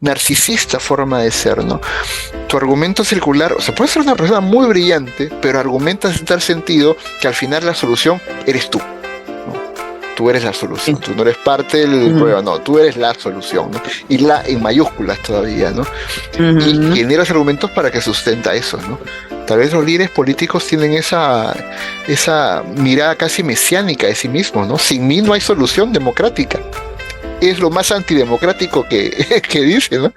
narcisista forma de ser, ¿no? Tu argumento circular, o sea, puedes ser una persona muy brillante, pero argumentas en tal sentido que al final la solución eres tú, ¿no? Tú eres la solución, tú no eres parte del Ujú, problema, no, tú eres la solución, ¿no? Y la en mayúsculas todavía, ¿no? Y ujú. generas argumentos para que sustenta eso, ¿no? Tal vez los líderes políticos tienen esa mirada casi mesiánica de sí mismos, ¿no? Sin mí no hay solución democrática. Es lo más antidemocrático que, que dice, ¿no?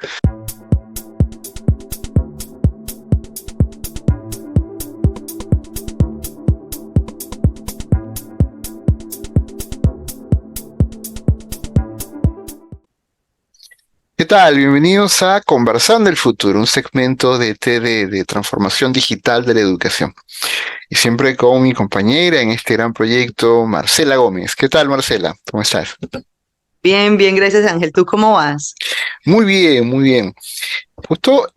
¿Qué tal? Bienvenidos a Conversando el Futuro, un segmento de TD de transformación digital de la educación. Y siempre con mi compañera en este gran proyecto, Marcela Gómez. ¿Qué tal, Marcela? ¿Cómo estás? Bien, bien, gracias Ángel. ¿Tú cómo vas? Muy bien, muy bien. Justo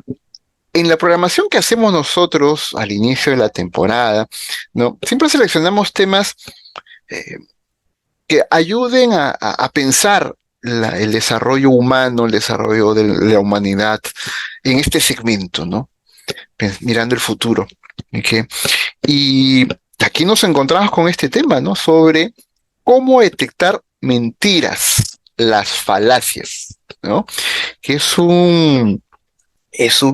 en la programación que hacemos nosotros al inicio de la temporada, ¿no? Siempre seleccionamos temas eh, que ayuden a pensar el desarrollo humano, el desarrollo de la humanidad en este segmento, ¿no? Mirando el futuro. ¿Ok? Y aquí nos encontramos con este tema, ¿no? Sobre cómo detectar mentiras, las falacias, ¿no? Que es un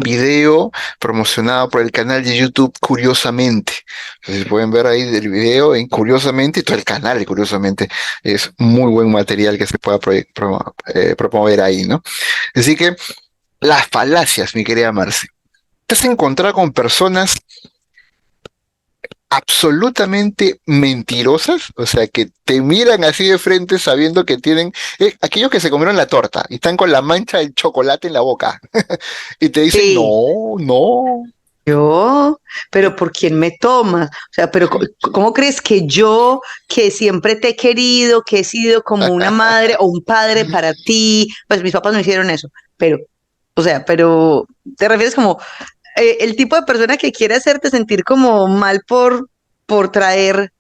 video promocionado por el canal de YouTube Curiosamente. Entonces pueden ver ahí el video en Curiosamente y todo el canal de Curiosamente. Es muy buen material que se pueda promover ahí, ¿no? Así que las falacias, mi querida Marce. Te has encontrado con personas absolutamente mentirosas, o sea, que te miran así de frente sabiendo que tienen, aquellos que se comieron la torta y están con la mancha del chocolate en la boca y te dicen, Sí, no, no. yo, pero ¿por quién me tomas? O sea, pero ¿cómo crees que yo, que siempre te he querido, que he sido como una madre o un padre para ti? Pues mis papás no hicieron eso, pero, o sea, pero te refieres como el tipo de persona que quiere hacerte sentir como mal por traer,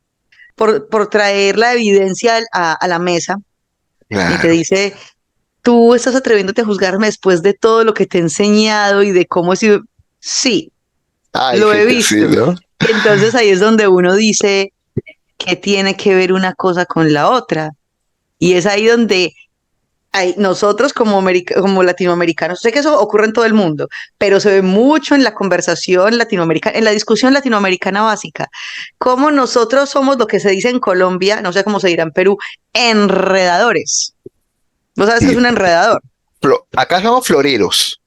por traer la evidencia a la mesa y te Claro. dice, tú estás atreviéndote a juzgarme después de todo lo que te he enseñado y de cómo he sido. Sí, Hay lo he gente así, visto. ¿no? Y entonces ahí es donde uno dice que tiene que ver una cosa con la otra. Y es ahí donde nosotros como, como latinoamericanos, sé que eso ocurre en todo el mundo, pero se ve mucho en la conversación latinoamericana, en la discusión latinoamericana básica, como nosotros somos lo que se dice en Colombia, no sé cómo se dirá en Perú, enredadores. ¿Vos sabes qué es Sí. un enredador? Acá somos floreros,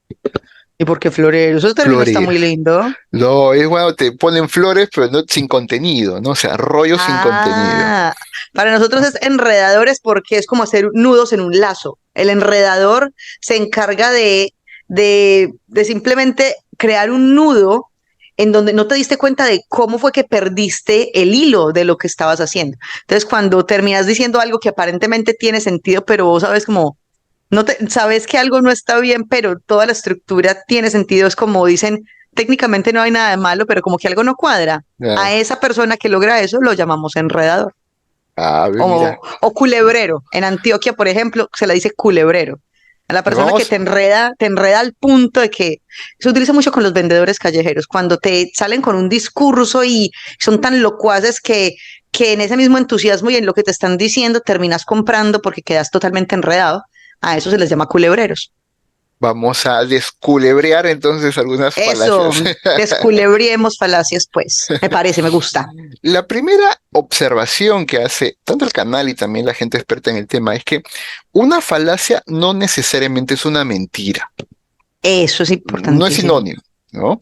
¿Y por qué florero? Ese término está floreros. muy lindo. No, es bueno, te ponen flores, pero no sin contenido, ¿no? O sea, rollo sin contenido. Ah, para nosotros es enredadores porque es como hacer nudos en un lazo. El enredador se encarga de simplemente crear un nudo en donde no te diste cuenta de cómo fue que perdiste el hilo de lo que estabas haciendo. Entonces, cuando terminas diciendo algo que aparentemente tiene sentido, pero vos sabes como, no te, sabes que algo no está bien, pero toda la estructura tiene sentido, es como dicen, técnicamente no hay nada de malo, pero como que algo no cuadra. A Ya. esa persona que logra eso lo llamamos enredador Ah, ve, mira. o culebrero. En Antioquia, por ejemplo, se le dice culebrero. A la Pero persona que vamos, te enreda al punto de que se utiliza mucho con los vendedores callejeros, cuando te salen con un discurso y son tan locuaces que en ese mismo entusiasmo y en lo que te están diciendo terminas comprando porque quedas totalmente enredado. A eso se les llama culebreros. vamos a desculebrear entonces algunas Eso, falacias. desculebriemos falacias, pues. Me parece, me gusta. La primera observación que hace tanto el canal y también la gente experta en el tema es que una falacia no necesariamente es una mentira, Eso es no es importantísimo. sinónimo, ¿no?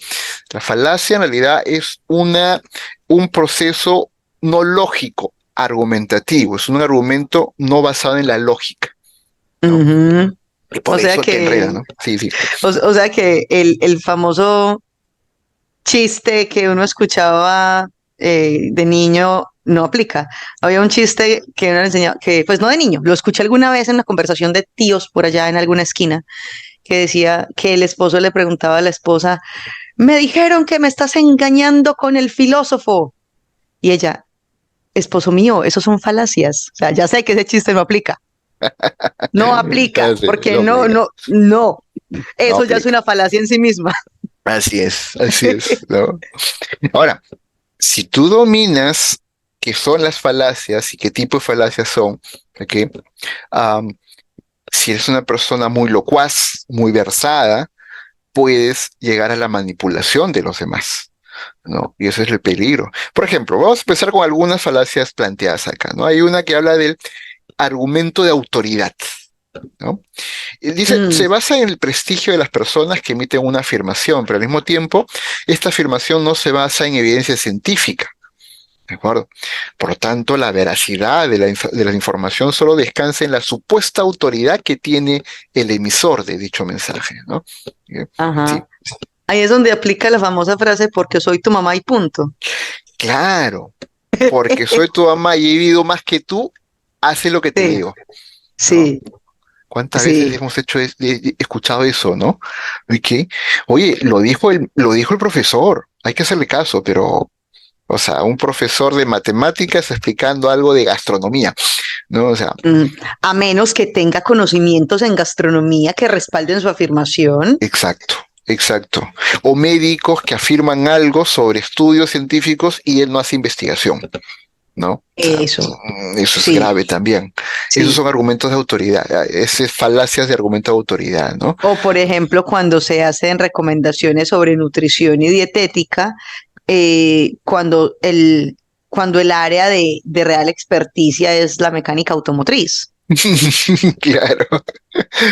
La falacia en realidad es un proceso no lógico, argumentativo, es un argumento no basado en la lógica, ¿no? Ujú. Y O por sea eso te enreda, que, ¿no? Sí, sí. o sea que el famoso chiste que uno escuchaba de niño no aplica. Había un chiste que uno le enseñaba, que pues no de niño, lo escuché alguna vez en una conversación de tíos por allá en alguna esquina, que decía que el esposo le preguntaba a la esposa, me dijeron que me estás engañando con el filósofo. Y ella, esposo mío, esos son falacias. O sea, ya sé que ese chiste no aplica. No aplica, Sí, porque no no, aplica. no, no. No, Eso ya es una falacia en sí misma. así es, ¿no? Ahora, si tú dominas qué son las falacias y qué tipo de falacias son, ¿ok? Am, si eres una persona muy locuaz, muy versada, puedes llegar a la manipulación de los demás, ¿no? Y ese es el peligro. Por ejemplo, vamos a empezar con algunas falacias planteadas acá, ¿no? Hay una que habla del argumento de autoridad, ¿no? Y dice, Mm, se basa en el prestigio de las personas que emiten una afirmación, pero al mismo tiempo, esta afirmación no se basa en evidencia científica. ¿De acuerdo? Por lo tanto, la veracidad de la información solo descansa en la supuesta autoridad que tiene el emisor de dicho mensaje, ¿no? Sí, ajá. Ahí es donde aplica la famosa frase porque soy tu mamá y punto. claro, porque soy tu mamá y he vivido más que tú, hace lo que te Sí, digo, ¿no? sí, ¿Cuántas veces sí. hemos escuchado eso, ¿no? ¿Y qué? Oye, lo dijo el profesor, hay que hacerle caso, pero, o sea, un profesor de matemáticas explicando algo de gastronomía, ¿no? O sea, Mm, a menos que tenga conocimientos en gastronomía que respalden su afirmación. exacto, exacto. O médicos que afirman algo sobre estudios científicos y él no hace investigación, ¿no? O sea, Eso, eso es sí, grave también. Esos sí. son argumentos de autoridad, esas falacias de argumento de autoridad, ¿no? O por ejemplo, cuando se hacen recomendaciones sobre nutrición y dietética, cuando el área de real experticia es la mecánica automotriz. Claro,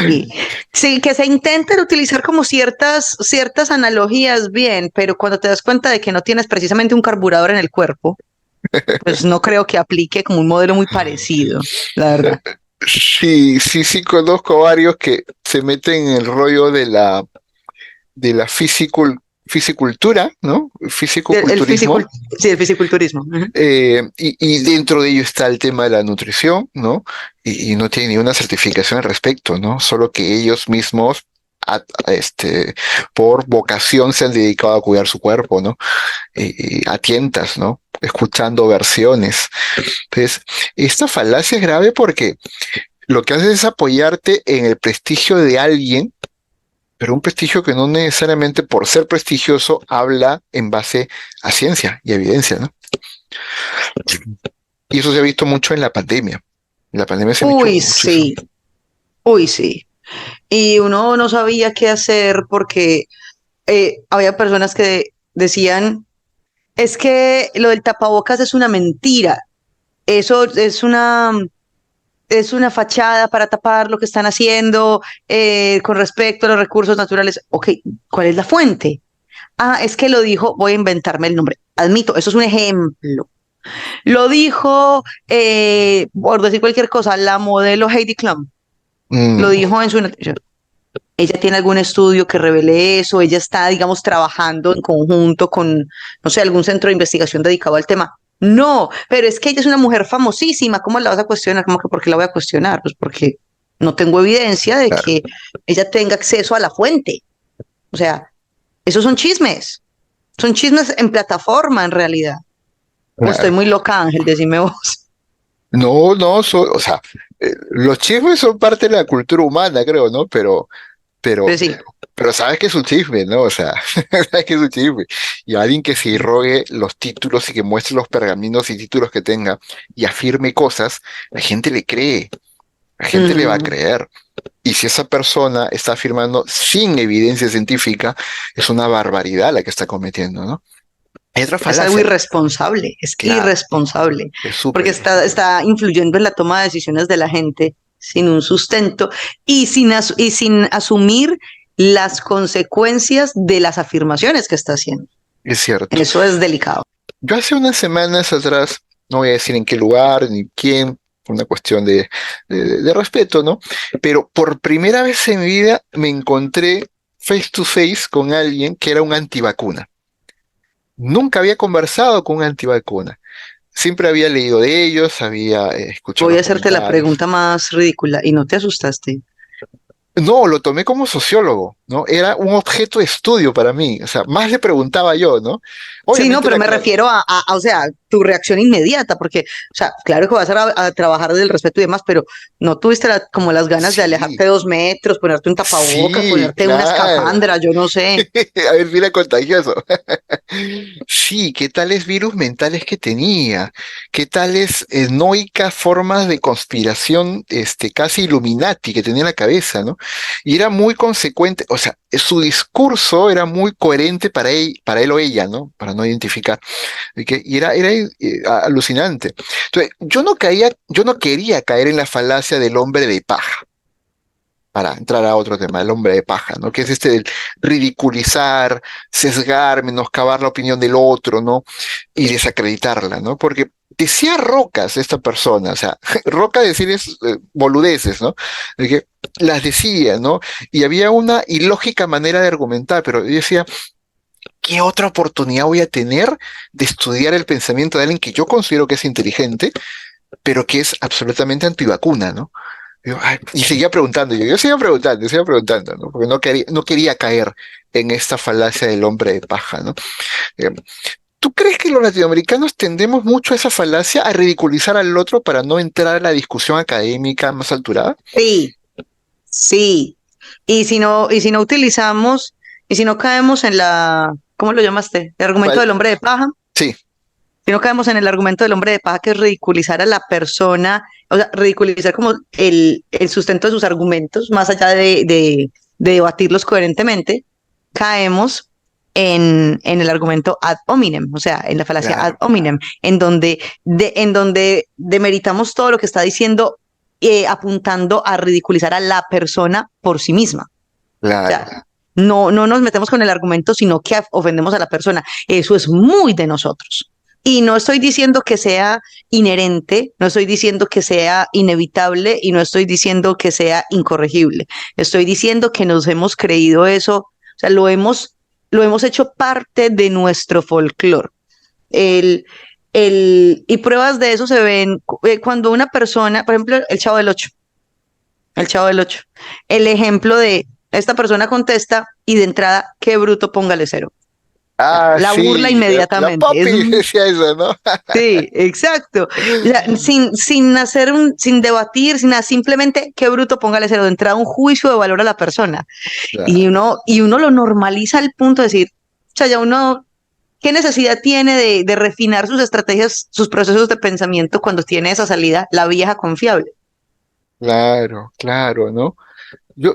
Sí, sí, que se intenten utilizar como ciertas analogías bien, pero cuando te das cuenta de que no tienes precisamente un carburador en el cuerpo, pues no creo que aplique como un modelo muy parecido, la verdad. sí, sí, sí, conozco varios que se meten en el rollo de la fisicultura, ¿no? El Fisicoculturismo. sí, el fisiculturismo. Ujú. Y dentro de ello está el tema de la nutrición, ¿no? Y no tienen ni una certificación al respecto, ¿no? Solo que ellos mismos, por vocación, se han dedicado a cuidar su cuerpo, ¿no? A tientas, ¿no? Escuchando versiones. Entonces, esta falacia es grave porque lo que hace es apoyarte en el prestigio de alguien, pero un prestigio que no necesariamente por ser prestigioso habla en base a ciencia y evidencia, ¿no? Y eso se ha visto mucho en la pandemia. En la pandemia se ha visto Uy, mucho eso. sí, uy, sí. Y uno no sabía qué hacer porque había personas que decían, es que lo del tapabocas es una mentira, eso es una fachada para tapar lo que están haciendo con respecto a los recursos naturales. Ok, ¿cuál es la fuente? Ah, es que lo dijo, voy a inventarme el nombre. Admito, eso es un ejemplo. Lo dijo, por decir cualquier cosa, la modelo Heidi Klum. Lo Mm, dijo en su... ¿Ella tiene algún estudio que revele eso? ¿Ella está, digamos, trabajando en conjunto con, no sé, algún centro de investigación dedicado al tema? No, pero es que ella es una mujer famosísima. ¿Cómo la vas a cuestionar? ¿Cómo que por qué la voy a cuestionar? Pues porque no tengo evidencia de claro, que ella tenga acceso a la fuente. O sea, esos son chismes. Son chismes en plataforma, en realidad. O estoy claro. muy loca, Ángel, decime vos. No, no, o sea, los chismes son parte de la cultura humana, creo, ¿no? Pero, Pero sí. pero sabes que es un chisme, ¿no? O sea, sabes que es un chisme. Y alguien que se rogue los títulos y que muestre los pergaminos y títulos que tenga y afirme cosas, la gente le cree, la gente le va a Mm, creer. Y si esa persona está afirmando sin evidencia científica, es una barbaridad la que está cometiendo, ¿no? Hay otra es algo falacia, irresponsable, es claro, irresponsable, es porque súper está influyendo en la toma de decisiones de la gente sin un sustento y sin asumir las consecuencias de las afirmaciones que está haciendo. es cierto. Eso es delicado. Yo hace unas semanas atrás, no voy a decir en qué lugar ni quién, por una cuestión de respeto, ¿no? Pero por primera vez en mi vida me encontré face to face con alguien que era un antivacuna. Nunca había conversado con un antivacuna. Siempre había leído de ellos, había escuchado Voy a los hacerte la comentarios. pregunta más ridícula y no te asustaste. No, lo tomé como sociólogo, ¿no? Era un objeto de estudio para mí, o sea, más le preguntaba yo, ¿no? Sí, no, Obviamente pero la me clave. refiero o sea, tu reacción inmediata, porque, o sea, claro que vas a trabajar desde el respeto y demás, pero no tuviste como las ganas de Sí, alejarte 2 metros, ponerte un tapabocas, sí, ponerte una claro. escafandra, yo no sé. A ver si era contagioso. Sí, qué tales virus mentales que tenía, qué tales noicas formas de conspiración, casi Illuminati que tenía en la cabeza, ¿no? Y era muy consecuente, o sea, su discurso era muy coherente para él o ella, ¿no? Para no identificar. Y era alucinante. Entonces, yo no quería caer en la falacia del hombre de paja para entrar a otro tema, el hombre de paja, ¿no? Que es este del ridiculizar, sesgar, menoscabar la opinión del otro, ¿no? Y desacreditarla, ¿no? Porque decía rocas esta persona, o sea, roca decir es boludeces, ¿no? De que las decía, ¿no? Y había una ilógica manera de argumentar, pero yo decía, ¿qué otra oportunidad voy a tener de estudiar el pensamiento de alguien que yo considero que es inteligente, pero que es absolutamente antivacuna, ¿no? Ay, y seguía preguntando, yo seguía preguntando, ¿no? Porque no quería caer en esta falacia del hombre de paja, ¿no? Eh, ¿Tú crees que los latinoamericanos tendemos mucho a esa falacia, a ridiculizar al otro para no entrar a la discusión académica más alturada? Sí, sí. Y si no utilizamos, y si no caemos en ¿cómo lo llamaste? El argumento ¿Cuál? del hombre de paja. Sí, Si no caemos en el argumento del hombre de paja, que es ridiculizar a la persona, o sea, ridiculizar como el sustento de sus argumentos, más allá de debatirlos coherentemente, caemos en el argumento ad hominem, o sea, en la falacia ad claro, hominem, en donde demeritamos todo lo que está diciendo, apuntando a ridiculizar a la persona por sí misma. O claro, sea, no nos metemos con el argumento, sino que ofendemos a la persona. Eso es muy de nosotros. Y no estoy diciendo que sea inherente, no estoy diciendo que sea inevitable y no estoy diciendo que sea incorregible. Estoy diciendo que nos hemos creído eso, o sea, lo hemos hecho parte de nuestro folclore. El, y pruebas de eso se ven cuando una persona, por ejemplo, el Chavo del Ocho. El ejemplo de esta persona contesta y de entrada, qué bruto, póngale cero. O sea, Ah, la burla sí, la inmediatamente. papi decía eso, ¿no? Sí, exacto. O sea, sin debatir, sin nada, simplemente, qué bruto, póngale cero. De entrada, un juicio de valor a la persona. Y Claro, uno, y uno lo normaliza al punto de decir, o sea, ya uno, ¿qué necesidad tiene de refinar sus estrategias, sus procesos de pensamiento cuando tiene esa salida, la vieja confiable? claro, claro, ¿no? Yo,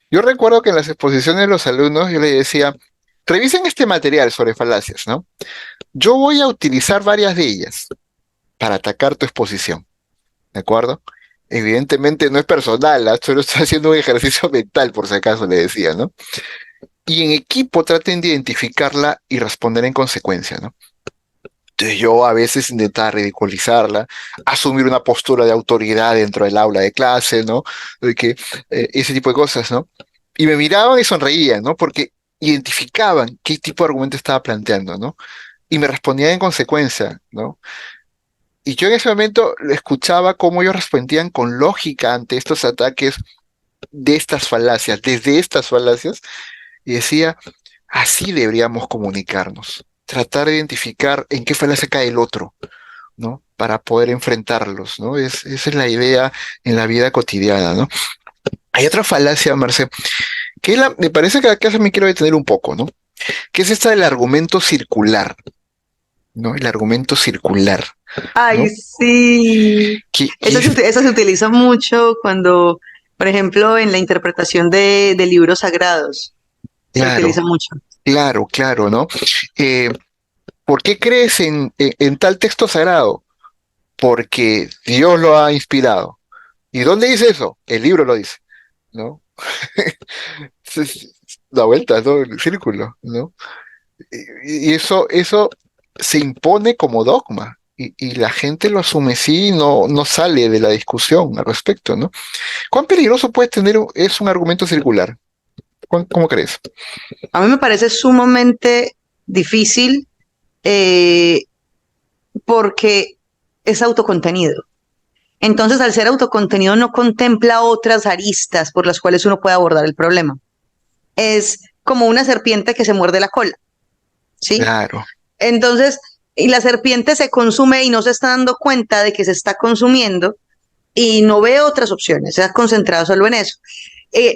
yo recuerdo que en las exposiciones de los alumnos yo les decía, revisen este material sobre falacias, ¿no? Yo voy a utilizar varias de ellas para atacar tu exposición, ¿de acuerdo? Evidentemente no es personal, ¿ah? Solo estoy haciendo un ejercicio mental, por si acaso le decía, ¿no? Y en equipo traten de identificarla y responder en consecuencia, ¿no? Entonces yo a veces intentaba ridiculizarla, asumir una postura de autoridad dentro del aula de clase, ¿no? De que ese tipo de cosas, ¿no? Y me miraban y sonreían, ¿no? Porque identificaban qué tipo de argumento estaba planteando, ¿no? Y me respondían en consecuencia, ¿no? Y yo en ese momento escuchaba cómo ellos respondían con lógica ante estos ataques de estas falacias, desde estas falacias, y decía, así deberíamos comunicarnos, tratar de identificar en qué falacia cae el otro, ¿no? Para poder enfrentarlos, ¿no? Esa es la idea en la vida cotidiana, ¿no? Hay otra falacia, Marce, me parece que acá se me quiero detener un poco, ¿no? Que es esta del argumento circular, ¿no? El argumento circular, Ay, ¿no? sí. Que Eso se, es, ut- eso se utiliza mucho cuando, por ejemplo, en la interpretación de libros sagrados, se claro, utiliza mucho. claro, ¿no? Eh, ¿Por qué crees en tal texto sagrado? Porque Dios lo ha inspirado. ¿Y dónde dice eso? El libro lo dice, ¿no? Es la vuelta, ¿no? El círculo, ¿no? Y eso se impone como dogma. Y la gente lo asume así y no sale de la discusión al respecto, ¿no? ¿Cuán peligroso puede tener es un argumento circular? ¿Cómo crees? A mí me parece sumamente difícil eh, porque es autocontenido. Entonces, al ser autocontenido, no contempla otras aristas por las cuales uno puede abordar el problema. Es como una serpiente que se muerde la cola, ¿sí? Claro. Entonces, y la serpiente se consume y no se está dando cuenta de que se está consumiendo y no ve otras opciones, se ha concentrado solo en eso.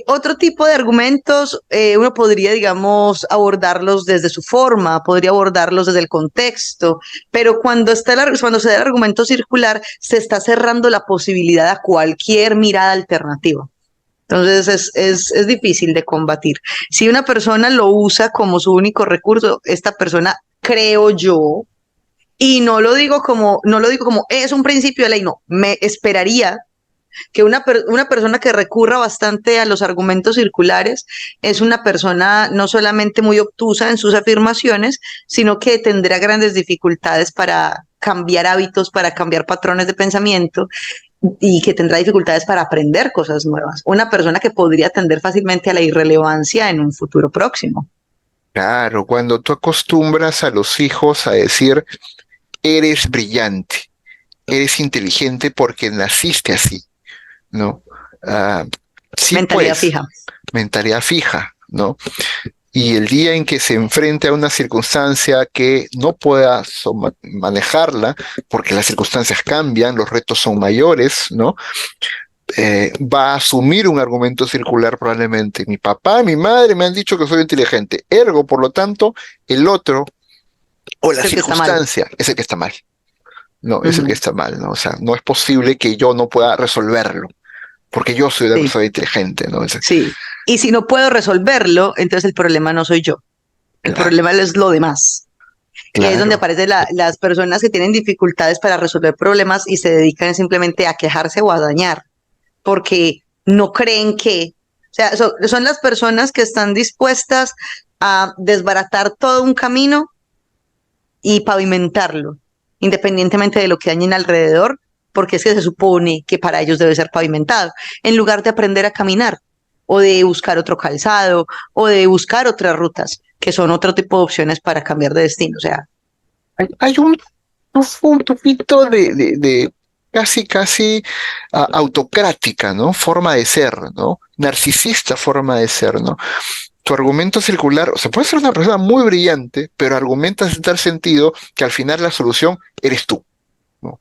Otro tipo de argumentos, uno podría, digamos, abordarlos desde su forma, podría abordarlos desde el contexto, pero cuando se da el argumento circular, se está cerrando la posibilidad a cualquier mirada alternativa. Entonces es difícil de combatir. Si una persona lo usa como su único recurso, esta persona, creo yo, y no lo digo como es un principio de ley, no, me esperaría que una persona que recurra bastante a los argumentos circulares es una persona no solamente muy obtusa en sus afirmaciones, sino que tendrá grandes dificultades para cambiar hábitos, para cambiar patrones de pensamiento y que tendrá dificultades para aprender cosas nuevas. Una persona que podría tender fácilmente a la irrelevancia en un futuro próximo. Claro, cuando tú acostumbras a los hijos a decir, eres brillante, eres inteligente porque naciste así, ¿no? Ah, sí, Mentalidad pues, fija. mentalidad fija, ¿no? Y el día en que se enfrente a una circunstancia que no pueda manejarla, porque las circunstancias cambian, los retos son mayores, ¿no? Va a asumir un argumento circular probablemente. Mi papá, mi madre me han dicho que soy inteligente, ergo, por lo tanto, el otro o la Es el que está mal. circunstancia es el que está mal. No, es el que Ujú. está mal, ¿no? O sea, no es posible que yo no pueda resolverlo, porque yo soy una Sí, persona inteligente, ¿no? sí. Y si no puedo resolverlo, entonces el problema no soy yo. El Claro, problema es lo demás. Y ahí es donde claro. aparecen las personas que tienen dificultades para resolver problemas y se dedican simplemente a quejarse o a dañar, porque no creen que, o sea, son las personas que están dispuestas a desbaratar todo un camino y pavimentarlo, independientemente de lo que dañen alrededor, porque es que se supone que para ellos debe ser pavimentado, en lugar de aprender a caminar o de buscar otro calzado o de buscar otras rutas, que son otro tipo de opciones para cambiar de destino. O sea, Hay un tufito de casi autocrática, ¿no? Forma de ser, ¿no? Narcisista forma de ser, ¿no? Tu argumento circular, o sea, puede ser una persona muy brillante, pero argumentas en tal sentido que al final la solución eres tú, ¿no?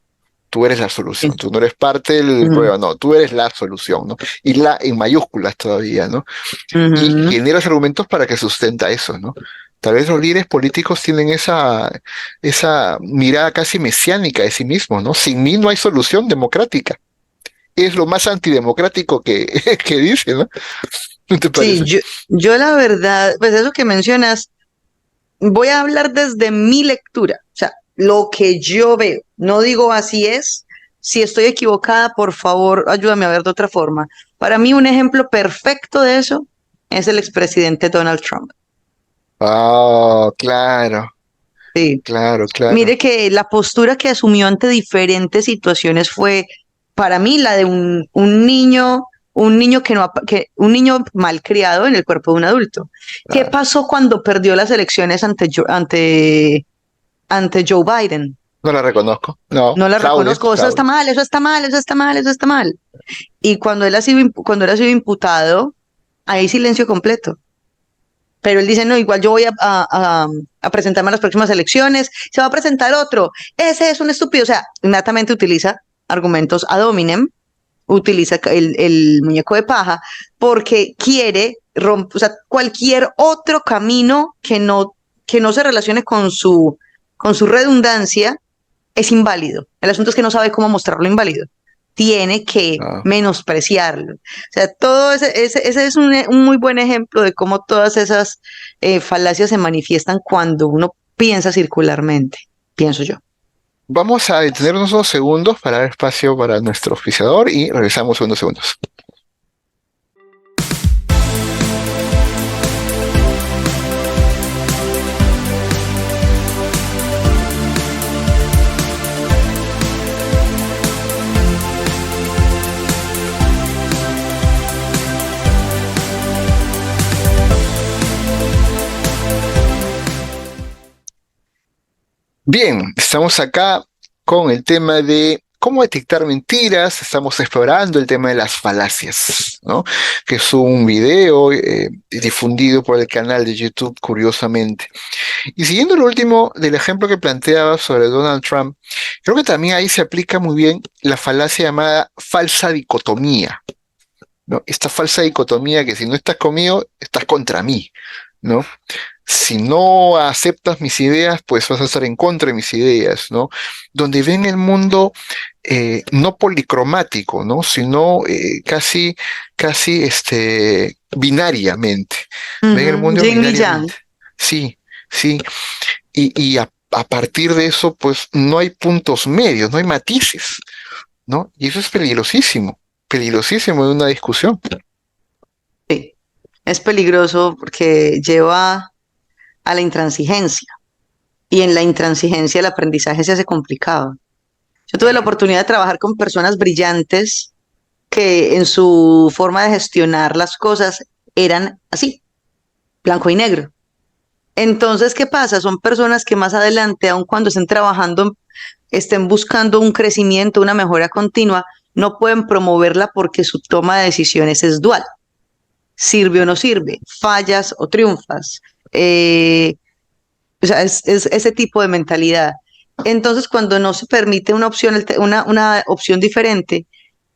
Tú eres la solución, tú no eres parte del uh problema, no, tú eres la solución, ¿no? Y la en mayúsculas todavía, ¿no? Y -huh. generas argumentos para que sustenta eso, ¿no? Tal vez los líderes políticos tienen esa mirada casi mesiánica de sí mismos, ¿no? Sin mí no hay solución democrática. Es lo más antidemocrático que, que dice, ¿no? ¿No te Sí, parece? yo la verdad, pues eso que mencionas, voy a hablar desde mi lectura, o sea, lo que yo veo. No digo así es. Si estoy equivocada, por favor, ayúdame a ver de otra forma. Para mí, un ejemplo perfecto de eso es el expresidente Donald Trump. Ah, claro, Sí. claro, claro. Mire que la postura que asumió ante diferentes situaciones fue, para mí, la de un niño que no, un niño malcriado en el cuerpo de un adulto. ¿Qué Claro. pasó cuando perdió las elecciones ante Joe Biden? No la reconozco. No, No la fraude, reconozco, eso está fraude. mal, eso está mal, eso está mal, eso está mal. Y cuando él ha sido imputado, hay silencio completo. Pero él dice, no, igual yo voy a presentarme a las próximas elecciones, se va a presentar otro, ese es un estúpido, o sea, inmediatamente utiliza argumentos ad hominem, utiliza el muñeco de paja, porque quiere romper, o sea, cualquier otro camino que no se relacione con su redundancia es inválido. El asunto es que no sabe cómo mostrarlo inválido. Tiene que Ah. menospreciarlo. O sea, ese es un muy buen ejemplo de cómo todas esas falacias se manifiestan cuando uno piensa circularmente, pienso yo. Vamos a detenernos unos segundos para dar espacio para nuestro oficiador y regresamos en unos segundos. Bien, estamos acá con el tema de cómo detectar mentiras, estamos explorando el tema de las falacias, ¿no? Que es un video difundido por el canal de YouTube, curiosamente. Y siguiendo lo último del ejemplo que planteaba sobre Donald Trump, creo que también ahí se aplica muy bien la falacia llamada falsa dicotomía, ¿no? Esta falsa dicotomía que si no estás conmigo, estás contra mí, ¿no? Si no aceptas mis ideas, pues vas a estar en contra de mis ideas, ¿no? Donde ven el mundo no policromático, ¿no? Sino casi binariamente. Ven el Ujú, mundo yin y yang. binariamente. Sí, sí. Y a partir de eso, pues no hay puntos medios, no hay matices, ¿no? Y eso es peligrosísimo en una discusión. Sí, es peligroso porque lleva a la intransigencia y en la intransigencia el aprendizaje se hace complicado. Yo tuve la oportunidad de trabajar con personas brillantes que en su forma de gestionar las cosas eran así, blanco y negro. Entonces, ¿qué pasa? Son personas que más adelante, aun cuando estén trabajando, estén buscando un crecimiento, una mejora continua, no pueden promoverla porque su toma de decisiones es dual. Sirve o no sirve, fallas o triunfas. O sea, es ese tipo de mentalidad. Entonces, cuando no se permite una opción, una opción diferente,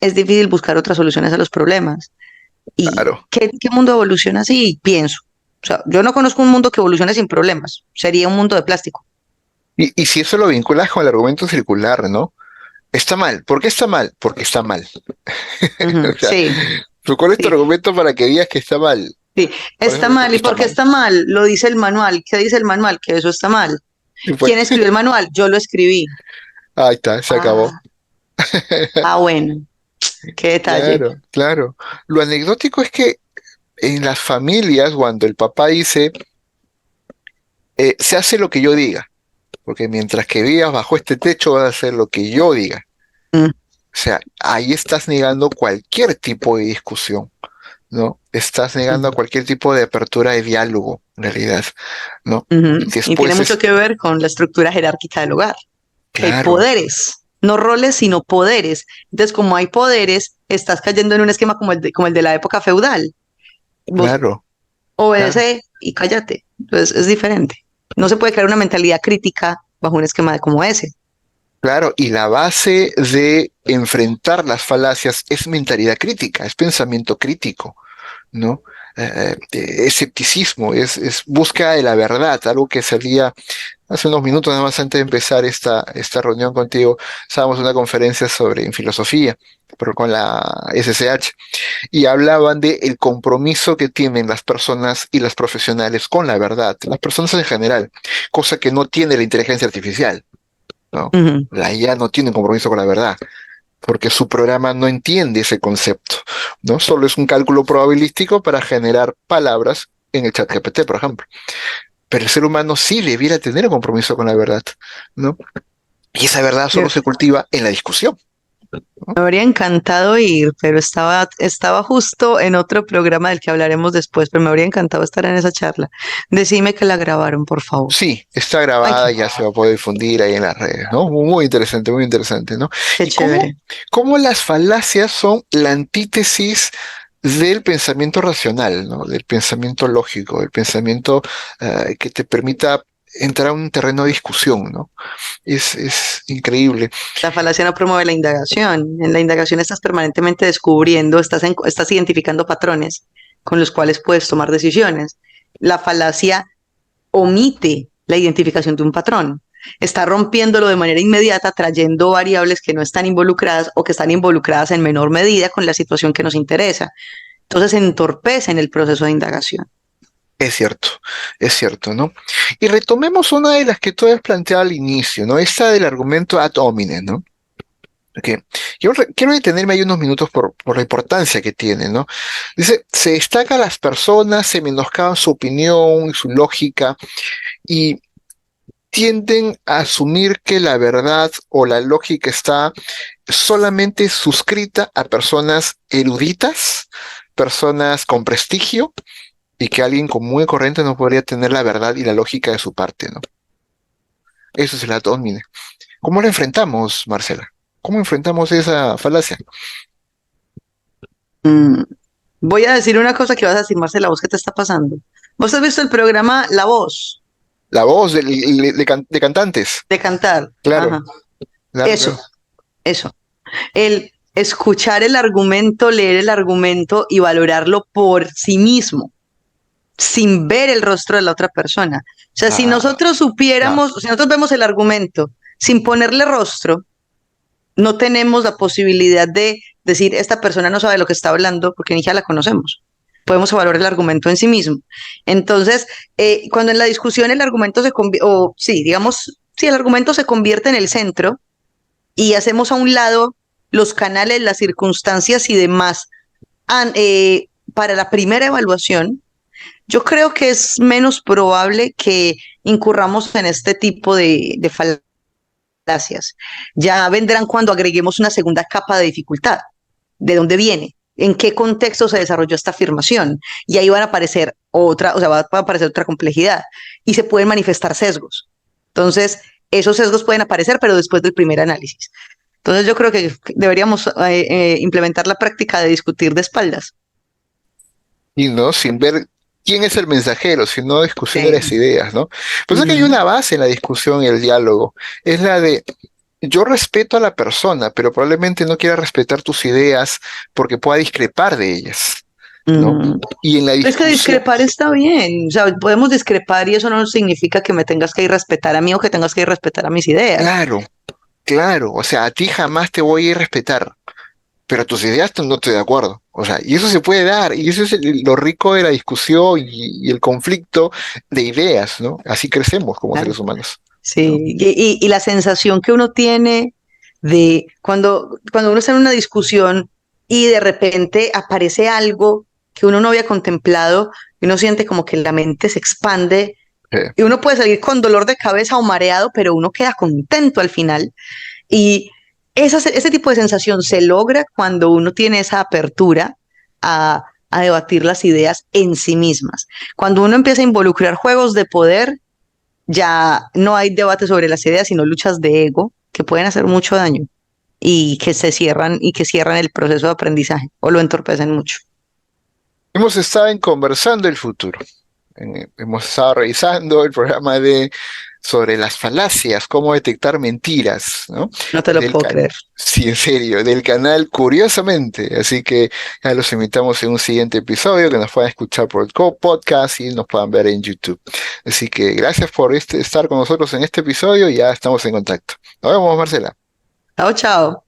es difícil buscar otras soluciones a los problemas. ¿Y Claro. qué mundo evoluciona así? Pienso. O sea, yo no conozco un mundo que evolucione sin problemas. Sería un mundo de plástico. Y si eso lo vinculas con el argumento circular, ¿no? Está mal. ¿Por qué está mal? Porque está mal. Ujú, O sea, sí, ¿tú cuál es tu sí, argumento para que digas que está mal? sí. ¿Cuál es el Está argumento? mal. ¿Y Está por qué mal. está mal? Lo dice el manual. ¿Qué dice el manual? Que eso está mal. Y pues, ¿Quién escribió el manual? Yo lo escribí. ahí está, se acabó. Ah, bueno, qué detalle. Claro, claro. Lo anecdótico es que en las familias, cuando el papá dice, se hace lo que yo diga, porque mientras que vivas bajo este techo vas a hacer lo que yo diga. Mm, O sea, ahí estás negando cualquier tipo de discusión, ¿no? Estás negando a ujú, cualquier tipo de apertura de diálogo, en realidad, ¿no? Y ujú. Y tiene después mucho es, que ver con la estructura jerárquica del hogar, que hay claro, poderes, no roles, sino poderes. Entonces, como hay poderes, estás cayendo en un esquema como el de la época feudal. Vos claro, claro, obedece y cállate. Entonces, es diferente. No se puede crear una mentalidad crítica bajo un esquema como ese. claro. Y la base de enfrentar las falacias es mentalidad crítica, es pensamiento crítico, ¿no? Escepticismo, es búsqueda de la verdad, algo que salía hace unos minutos, nada más antes de empezar esta reunión contigo. Estábamos en una conferencia sobre en filosofía, pero con la SSH, y hablaban de el compromiso que tienen las personas y las profesionales con la verdad, las personas en general, cosa que no tiene la inteligencia artificial, ¿no? Ujú, La IA no tiene compromiso con la verdad porque su programa no entiende ese concepto, ¿no? Solo es un cálculo probabilístico para generar palabras en el chat GPT, por ejemplo. Pero el ser humano sí debiera tener un compromiso con la verdad, ¿no? Y esa verdad solo se cultiva en la discusión, ¿no? me habría encantado ir, pero estaba justo en otro programa del que hablaremos después, pero me habría encantado estar en esa charla. Decime que la grabaron, por favor. Sí, está Ay, grabada y ya se va a poder difundir ahí en las redes, ¿no? Muy interesante, ¿no? qué Y chévere. cómo las falacias son la antítesis del pensamiento racional, ¿no? Del pensamiento lógico, del pensamiento que te permita entrar a un terreno de discusión, ¿no? Es increíble. La falacia no promueve la indagación. En la indagación estás permanentemente descubriendo, estás identificando patrones con los cuales puedes tomar decisiones. La falacia omite la identificación de un patrón. Está rompiéndolo de manera inmediata, trayendo variables que no están involucradas o que están involucradas en menor medida con la situación que nos interesa. Entonces entorpecen el proceso de indagación. Es cierto, ¿no? Y retomemos una de las que tú has planteado al inicio, ¿no? Esta del argumento ad hominem, ¿no? Que quiero detenerme ahí unos minutos por la importancia que tiene, ¿no? Dice, se destaca a las personas, se menoscaban su opinión y su lógica y tienden a asumir que la verdad o la lógica está solamente suscrita a personas eruditas, personas con prestigio y que alguien común y corriente no podría tener la verdad y la lógica de su parte, ¿no? Eso es el ad hominem. ¿Cómo lo enfrentamos, Marcela? ¿Cómo enfrentamos esa falacia? Mm, Voy a decir una cosa que vas a decir, Marcela, ¿vos qué te está pasando? ¿Vos has visto el programa La Voz La voz de cantantes. de cantar? Claro, Ajá. claro, Eso, claro. eso. El escuchar el argumento, leer el argumento y valorarlo por sí mismo, sin ver el rostro de la otra persona. O sea, si Ah, nosotros no. supiéramos, si nosotros vemos el argumento sin ponerle rostro, no tenemos la posibilidad de decir, esta persona no sabe lo que está hablando porque ni ya la conocemos. Podemos evaluar el argumento en sí mismo. Entonces, cuando en la discusión el argumento se convierte, o sí, digamos, si el argumento se convierte en el centro y hacemos a un lado los canales, las circunstancias y demás para la primera evaluación, yo creo que es menos probable que incurramos en este tipo de falacias. Ya vendrán cuando agreguemos una segunda capa de dificultad. ¿De dónde viene? ¿En qué contexto se desarrolló esta afirmación? Y ahí van a aparecer otra, o sea, va a aparecer otra complejidad y se pueden manifestar sesgos. Entonces, esos sesgos pueden aparecer, pero después del primer análisis. Entonces, yo creo que deberíamos implementar la práctica de discutir de espaldas. Y no, sin ver quién es el mensajero, sino discusión de las Sí. ideas, ¿no? Pues es que hay Ujú. una base en la discusión y el diálogo. Es la de yo respeto a la persona, pero probablemente no quiera respetar tus ideas porque pueda discrepar de ellas, ¿no? Mm. Y en la Es que discusión, discrepar está bien, o sea, podemos discrepar y eso no significa que me tengas que ir respetar a mí o que tengas que ir respetar a mis ideas. claro, claro, o sea, a ti jamás te voy a ir a respetar, pero a tus ideas no estoy de acuerdo. O sea, y eso se puede dar, y eso es lo rico de la discusión y el conflicto de ideas, ¿no? Así crecemos como Claro. seres humanos, Sí, ¿no? y la sensación que uno tiene de cuando uno está en una discusión y de repente aparece algo que uno no había contemplado, y uno siente como que la mente se expande y uno puede salir con dolor de cabeza o mareado, pero uno queda contento al final. Y ese tipo de sensación se logra cuando uno tiene esa apertura a debatir las ideas en sí mismas. Cuando uno empieza a involucrar juegos de poder, ya no hay debate sobre las ideas, sino luchas de ego que pueden hacer mucho daño y que cierran el proceso de aprendizaje o lo entorpecen mucho. Hemos estado en conversando el futuro. Hemos estado revisando el programa sobre las falacias, cómo detectar mentiras, ¿no? No te lo Del puedo creer. sí, en serio, del canal Curiosamente. Así que ya los invitamos en un siguiente episodio, que nos puedan escuchar por el podcast y nos puedan ver en YouTube. Así que gracias por estar con nosotros en este episodio y ya estamos en contacto. Nos vemos, Marcela. Chao, chao.